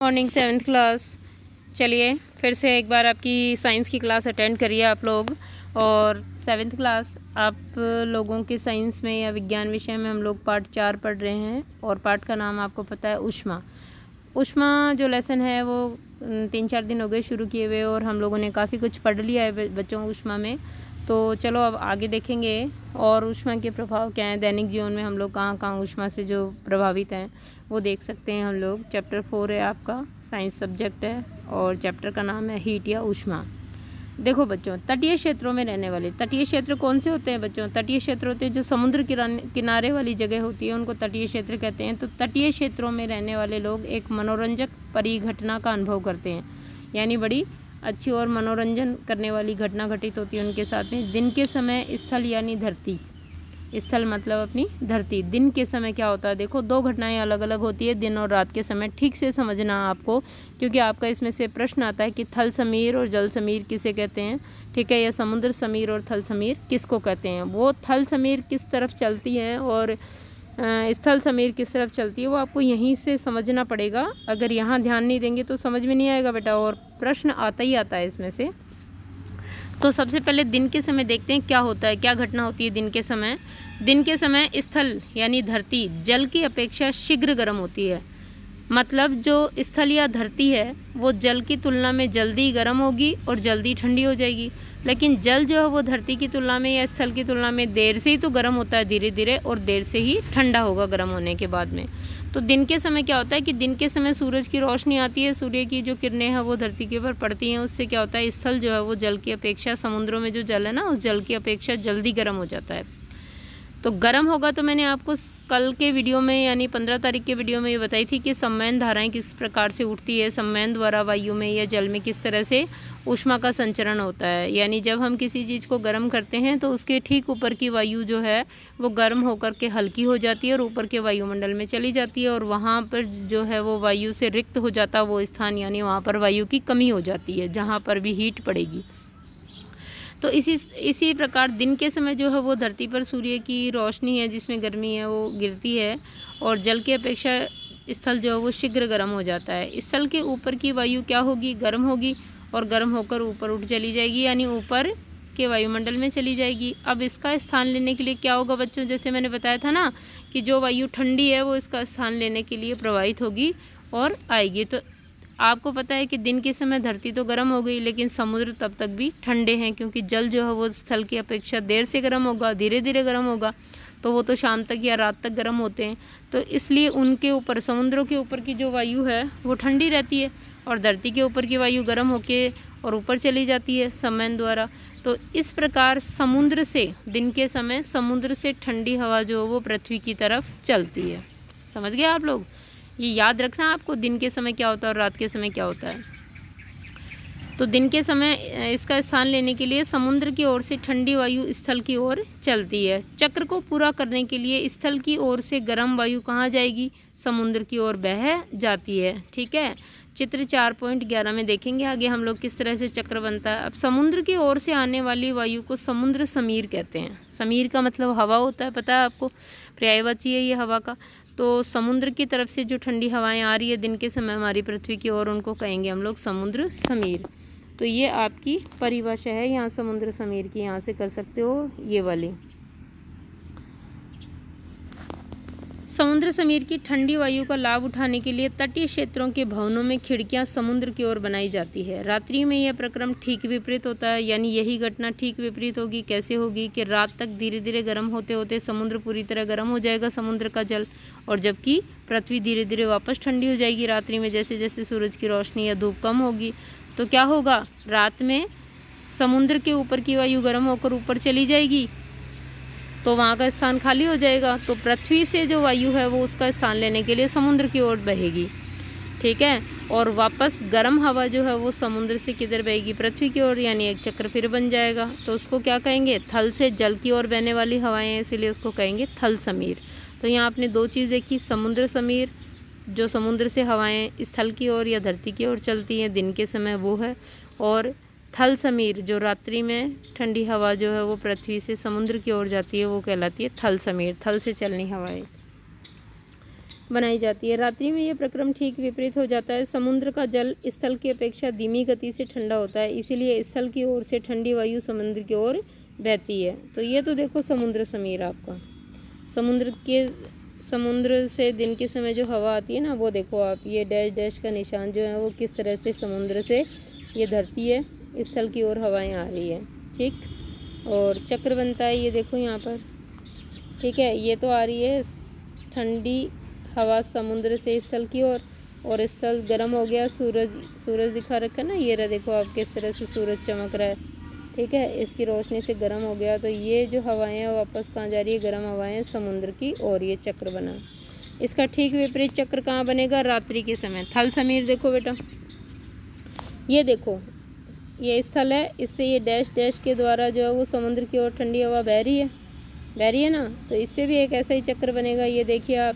Morning 7th class. चलिए फिर से एक बार आपकी साइंस की क्लास अटेंड करिए आप लोग। और 7th क्लास आप लोगों के साइंस में या विज्ञान विषय में हम लोग पार्ट 4 पढ़ रहे हैं और पार्ट का नाम आपको पता है ऊष्मा। ऊष्मा जो लेसन है वो 3-4 दिन हो गए शुरू किए हुए और हम लोगों ने काफ़ी कुछ पढ़ लिया है बच्चों ऊष्मा में। तो चलो अब आगे देखेंगे और ऊष्मा के प्रभाव क्या हैं दैनिक जीवन में, हम लोग कहाँ कहाँ ऊष्मा से जो प्रभावित हैं वो देख सकते हैं हम लोग। चैप्टर 4 है आपका, साइंस सब्जेक्ट है और चैप्टर का नाम है हीट या ऊष्मा। देखो बच्चों, तटीय क्षेत्रों में रहने वाले, तटीय क्षेत्र कौन से होते हैं बच्चों? तटीय क्षेत्र होते हैं जो समुद्र किनारे वाली जगह होती है उनको तटीय क्षेत्र कहते हैं। तो तटीय क्षेत्रों में रहने वाले लोग एक मनोरंजक परिघटना का अनुभव करते हैं, यानी बड़ी अच्छी और मनोरंजन करने वाली घटना घटित होती है उनके साथ में। दिन के समय स्थल यानी धरती, स्थल मतलब अपनी धरती। दिन के समय क्या होता है? देखो दो घटनाएं अलग अलग होती है, दिन और रात के समय। ठीक से समझना आपको, क्योंकि आपका इसमें से प्रश्न आता है कि थल समीर और जल समीर किसे कहते हैं, ठीक है, या समुद्र समीर और थल समीर किसको कहते हैं। वो थल समीर किस तरफ चलती है और स्थल समीर किस तरफ चलती है वो आपको यहीं से समझना पड़ेगा। अगर यहाँ ध्यान नहीं देंगे तो समझ में नहीं आएगा बेटा, और प्रश्न आता ही आता है इसमें से। तो सबसे पहले दिन के समय देखते हैं क्या होता है, क्या घटना होती है दिन के समय। दिन के समय स्थल यानी धरती जल की अपेक्षा शीघ्र गर्म होती है। मतलब जो स्थल या धरती है वो जल की तुलना में जल्दी गर्म होगी और जल्दी ठंडी हो जाएगी। लेकिन जल जो है वो धरती की तुलना में या स्थल की तुलना में देर से ही तो गर्म होता है, धीरे धीरे, और देर से ही ठंडा होगा गर्म होने के बाद में। तो दिन के समय क्या होता है कि दिन के समय सूरज की रोशनी आती है, सूर्य की जो किरणें हैं वो धरती के ऊपर पड़ती हैं। उससे क्या होता है, स्थल जो है वो जल की अपेक्षा, समुद्रों में जो जल है ना, उस जल की अपेक्षा जल्दी गर्म हो जाता है। तो गर्म होगा तो मैंने आपको कल के वीडियो में यानी 15 तारीख के वीडियो में ये बताई थी कि संवहन धाराएं किस प्रकार से उठती है, संवहन द्वारा वायु में या जल में किस तरह से ऊष्मा का संचरण होता है। यानी जब हम किसी चीज़ को गर्म करते हैं तो उसके ठीक ऊपर की वायु जो है वो गर्म होकर के हल्की हो जाती है और ऊपर के वायुमंडल में चली जाती है, और वहाँ पर जो है वो वायु से रिक्त हो जाता है वो स्थान, यानी वहाँ पर वायु की कमी हो जाती है जहाँ पर भी हीट पड़ेगी। तो इसी प्रकार दिन के समय जो है वो धरती पर सूर्य की रोशनी है जिसमें गर्मी है वो गिरती है, और जल की अपेक्षा स्थल जो है वो शीघ्र गर्म हो जाता है। स्थल के ऊपर की वायु क्या होगी, गर्म होगी, और गर्म होकर ऊपर उठ चली जाएगी, यानी ऊपर के वायुमंडल में चली जाएगी। अब इसका स्थान लेने के लिए क्या होगा बच्चों, जैसे मैंने बताया था ना कि जो वायु ठंडी है वो इसका स्थान लेने के लिए प्रवाहित होगी और आएगी। तो आपको पता है कि दिन के समय धरती तो गर्म हो गई, लेकिन समुद्र तब तक भी ठंडे हैं, क्योंकि जल जो है वो स्थल की अपेक्षा देर से गर्म होगा, धीरे धीरे गर्म होगा। तो वो तो शाम तक या रात तक गर्म होते हैं, तो इसलिए उनके ऊपर, समुद्रों के ऊपर की जो वायु है वो ठंडी रहती है और धरती के ऊपर की वायु गर्म होके और ऊपर चली जाती है संवहन द्वारा। तो इस प्रकार समुद्र से, दिन के समय समुद्र से ठंडी हवा जो वो पृथ्वी की तरफ चलती है। समझ गए आप लोग? ये याद रखना आपको, दिन के समय क्या होता है और रात के समय क्या होता है। तो दिन के समय इसका स्थान लेने के लिए समुद्र की ओर से ठंडी वायु स्थल की ओर चलती है। चक्र को पूरा करने के लिए स्थल की ओर से गर्म वायु कहाँ जाएगी, समुद्र की ओर बह जाती है। ठीक है, चित्र 4.11 में देखेंगे आगे हम लोग किस तरह से चक्र बनता है। अब समुद्र की ओर से आने वाली वायु को समुद्र समीर कहते हैं। समीर का मतलब हवा होता है, पता है आपको, पर्यायवाची है ये हवा का। तो समुद्र की तरफ से जो ठंडी हवाएं आ रही है दिन के समय हमारी पृथ्वी की ओर, उनको कहेंगे हम लोग समुद्र समीर। तो ये आपकी परिभाषा है, यहाँ समुद्र समीर की यहाँ से कर सकते हो ये वाली। समुद्र समीर की ठंडी वायु का लाभ उठाने के लिए तटीय क्षेत्रों के भवनों में खिड़कियां समुद्र की ओर बनाई जाती है। रात्रि में यह प्रक्रम ठीक विपरीत होता है, यानी यही घटना ठीक विपरीत होगी। कैसे होगी कि रात तक धीरे धीरे गर्म होते होते समुद्र पूरी तरह गर्म हो जाएगा, समुद्र का जल, और जबकि पृथ्वी धीरे धीरे वापस ठंडी हो जाएगी रात्रि में, जैसे जैसे सूरज की रोशनी या धूप कम होगी। तो क्या होगा, रात में समुद्र के ऊपर की वायु गर्म होकर ऊपर चली जाएगी तो वहाँ का स्थान खाली हो जाएगा। तो पृथ्वी से जो वायु है वो उसका स्थान लेने के लिए समुद्र की ओर बहेगी। ठीक है, और वापस गर्म हवा जो है वो समुद्र से किधर बहेगी, पृथ्वी की ओर, यानी एक चक्र फिर बन जाएगा। तो उसको क्या कहेंगे, थल से जल की ओर बहने वाली हवाएं हैं, इसीलिए उसको कहेंगे थल समीर। तो यहाँ आपने दो चीज़ देखी, समुद्र समीर जो समुद्र से हवाएं स्थल की ओर या धरती की ओर चलती हैं दिन के समय वो है, और थल समीर जो रात्रि में ठंडी हवा जो है वो पृथ्वी से समुद्र की ओर जाती है वो कहलाती है थल समीर, थल से चलनी हवाएं। बनाई जाती है। रात्रि में यह प्रक्रम ठीक विपरीत हो जाता है। समुद्र का जल स्थल की अपेक्षा धीमी गति से ठंडा होता है, इसीलिए स्थल की ओर से ठंडी वायु समुद्र की ओर बहती है। तो ये तो देखो समुद्र समीर आपका, समुद्र से दिन के समय जो हवा आती है ना, वो देखो आप, ये डैश डैश का निशान जो है वो किस तरह से समुद्र से ये धरती है स्थल की ओर हवाएं आ रही है, ठीक। और चक्र बनता है, ये देखो यहाँ पर, ठीक है। ये तो आ रही है ठंडी हवा समुद्र से स्थल की ओर, और स्थल गर्म हो गया, सूरज दिखा रखा है ना, ये रहा देखो आप किस तरह से सूरज चमक रहा है, ठीक है। इसकी रोशनी से गर्म हो गया, तो ये जो हवाएं हैं वापस कहाँ जा रही है, गर्म हवाएं समुद्र की, और ये चक्र बना। इसका ठीक विपरीत चक्र कहाँ बनेगा, रात्रि के समय। थल समीर देखो बेटा, ये देखो ये स्थल है, इससे ये डैश डैश के द्वारा जो है वो समुद्र की ओर ठंडी हवा बह रही है ना, तो इससे भी एक ऐसा ही चक्र बनेगा। ये देखिए आप,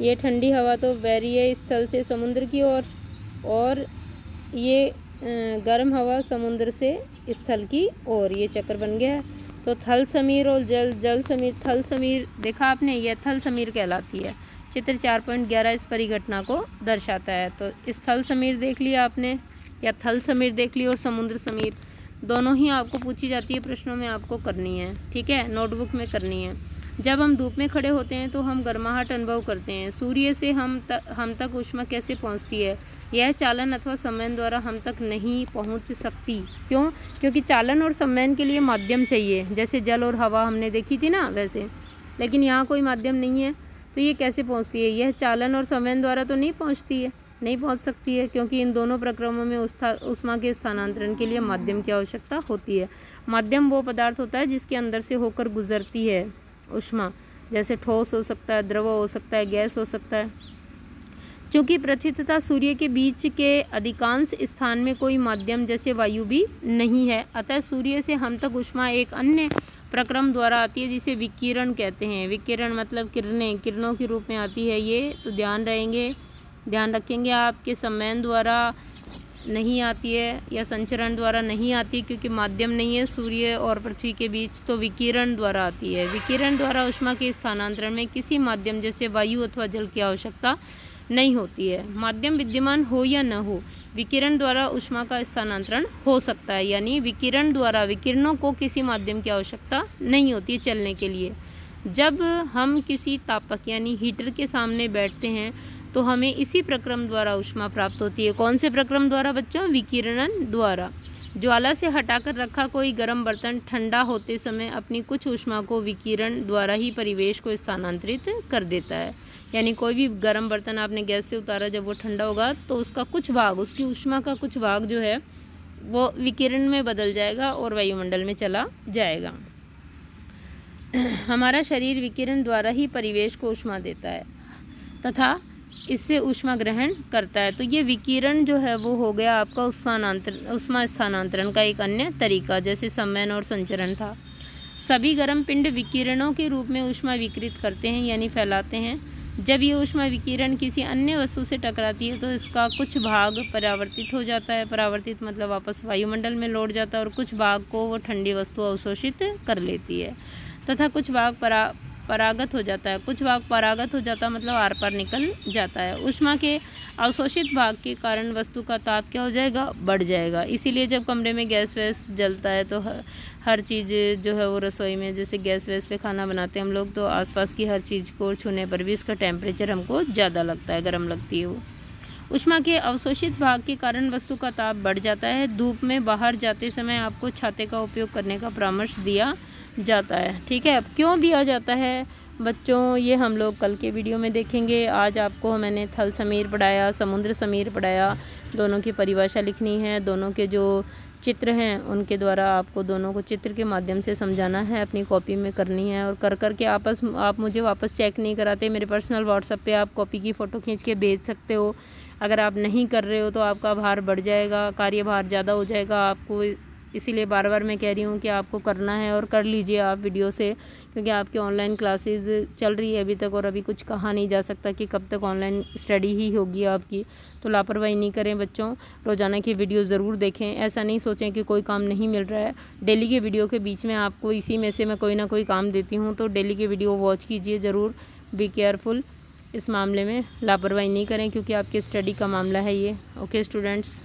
ये ठंडी हवा तो बह रही है स्थल से समुद्र की ओर, और ये गर्म हवा समुद्र से स्थल की ओर, ये चक्र बन गया है। तो थल समीर और जल समीर, थल समीर देखा आपने, यह थल समीर कहलाती है। चित्र 4.11 इस परिघटना को दर्शाता है। तो स्थल समीर देख लिया आपने, या थल समीर देख ली, और समुद्र समीर दोनों ही आपको पूछी जाती है, प्रश्नों में आपको करनी है, ठीक है, नोटबुक में करनी है। जब हम धूप में खड़े होते हैं तो हम गर्माहट अनुभव करते हैं। सूर्य से हम तक ऊष्मा कैसे पहुंचती है? यह चालन अथवा संवहन द्वारा हम तक नहीं पहुंच सकती। क्यों? क्योंकि चालन और संवहन के लिए माध्यम चाहिए, जैसे जल और हवा हमने देखी थी ना वैसे, लेकिन यहाँ कोई माध्यम नहीं है, तो ये कैसे पहुँचती है? यह चालन और संवहन द्वारा तो नहीं पहुँचती है, नहीं पहुँच सकती है, क्योंकि इन दोनों प्रक्रमों में ऊष्मा के स्थानांतरण के लिए माध्यम की आवश्यकता होती है। माध्यम वो पदार्थ होता है जिसके अंदर से होकर गुजरती है ऊष्मा, जैसे ठोस हो सकता है, द्रव हो सकता है, गैस हो सकता है। चूँकि पृथ्वी तथा सूर्य के बीच के अधिकांश स्थान में कोई माध्यम जैसे वायु भी नहीं है, अतः सूर्य से हम तक ऊष्मा एक अन्य प्रक्रम द्वारा आती है जिसे विकिरण कहते हैं। विकिरण मतलब किरणों के रूप में आती है ये, तो ध्यान रखेंगे आपके संवहन द्वारा नहीं आती है या संचरण द्वारा नहीं आती, क्योंकि माध्यम नहीं है सूर्य और पृथ्वी के बीच, तो विकिरण द्वारा आती है। विकिरण द्वारा ऊष्मा के स्थानांतरण में किसी माध्यम जैसे वायु अथवा जल की आवश्यकता नहीं होती है। माध्यम विद्यमान हो या न हो, विकिरण द्वारा ऊष्मा का स्थानांतरण हो सकता है, यानी विकिरण द्वारा विकिरणों को किसी माध्यम की आवश्यकता नहीं होती है चलने के लिए। जब हम किसी तापक यानी हीटर के सामने बैठते हैं तो हमें इसी प्रक्रम द्वारा ऊष्मा प्राप्त होती है। कौन से प्रक्रम द्वारा बच्चों? विकिरणन द्वारा। ज्वाला से हटाकर रखा कोई गर्म बर्तन ठंडा होते समय अपनी कुछ ऊष्मा को विकिरण द्वारा ही परिवेश को स्थानांतरित कर देता है। यानी कोई भी गर्म बर्तन आपने गैस से उतारा, जब वो ठंडा होगा तो उसका कुछ भाग, उसकी ऊष्मा का कुछ भाग जो है वो विकिरण में बदल जाएगा और वायुमंडल में चला जाएगा। हमारा शरीर विकिरण द्वारा ही परिवेश को ऊष्मा देता है तथा इससे ऊष्मा ग्रहण करता है। तो ये विकिरण जो है वो हो गया आपका ऊष्मा स्थानांतरण का एक अन्य तरीका, जैसे संवहन और संचरण था। सभी गर्म पिंड विकिरणों के रूप में ऊष्मा विकिरित करते हैं यानी फैलाते हैं। जब ये ऊष्मा विकिरण किसी अन्य वस्तु से टकराती है तो इसका कुछ भाग परावर्तित हो जाता है। परावर्तित मतलब वापस वायुमंडल में लौट जाता है, और कुछ भाग को वो ठंडी वस्तु अवशोषित कर लेती है तथा कुछ भाग परागत हो जाता है। कुछ भाग परागत हो जाता है मतलब आर पार निकल जाता है। ऊष्मा के अवशोषित भाग के कारण वस्तु का ताप क्या हो जाएगा? बढ़ जाएगा। इसीलिए जब कमरे में गैस वैस जलता है तो हर चीज़ जो है वो रसोई में, जैसे गैस वैस पे खाना बनाते हैं हम लोग, तो आसपास की हर चीज़ को छूने पर भी इसका टेम्परेचर हमको ज़्यादा लगता है, गर्म लगती है वो। ऊष्मा के अवशोषित भाग के कारण वस्तु का ताप बढ़ जाता है। धूप में बाहर जाते समय आपको छाते का उपयोग करने का परामर्श दिया जाता है, ठीक है। अब क्यों दिया जाता है बच्चों, ये हम लोग कल के वीडियो में देखेंगे। आज आपको मैंने थल समीर पढ़ाया, समुद्र समीर पढ़ाया, दोनों की परिभाषा लिखनी है, दोनों के जो चित्र हैं उनके द्वारा आपको दोनों को चित्र के माध्यम से समझाना है, अपनी कॉपी में करनी है। और कर के आप मुझे वापस चेक नहीं कराते, मेरे पर्सनल व्हाट्सएप पे आप कॉपी की फ़ोटो खींच के भेज सकते हो। अगर आप नहीं कर रहे हो तो आपका भार बढ़ जाएगा, कार्यभार ज़्यादा हो जाएगा आपको, इसीलिए बार बार मैं कह रही हूँ कि आपको करना है और कर लीजिए आप वीडियो से, क्योंकि आपकी ऑनलाइन क्लासेस चल रही है अभी तक और अभी कुछ कहा नहीं जा सकता कि कब तक ऑनलाइन स्टडी ही होगी आपकी। तो लापरवाही नहीं करें बच्चों, रोज़ाना की वीडियो ज़रूर देखें। ऐसा नहीं सोचें कि कोई काम नहीं मिल रहा है। डेली के वीडियो के बीच में आपको इसी में से मैं कोई ना कोई काम देती हूँ, तो डेली के वीडियो वॉच कीजिए ज़रूर। बी केयरफुल, इस मामले में लापरवाही नहीं करें, क्योंकि आपकी स्टडी का मामला है ये। Okay students.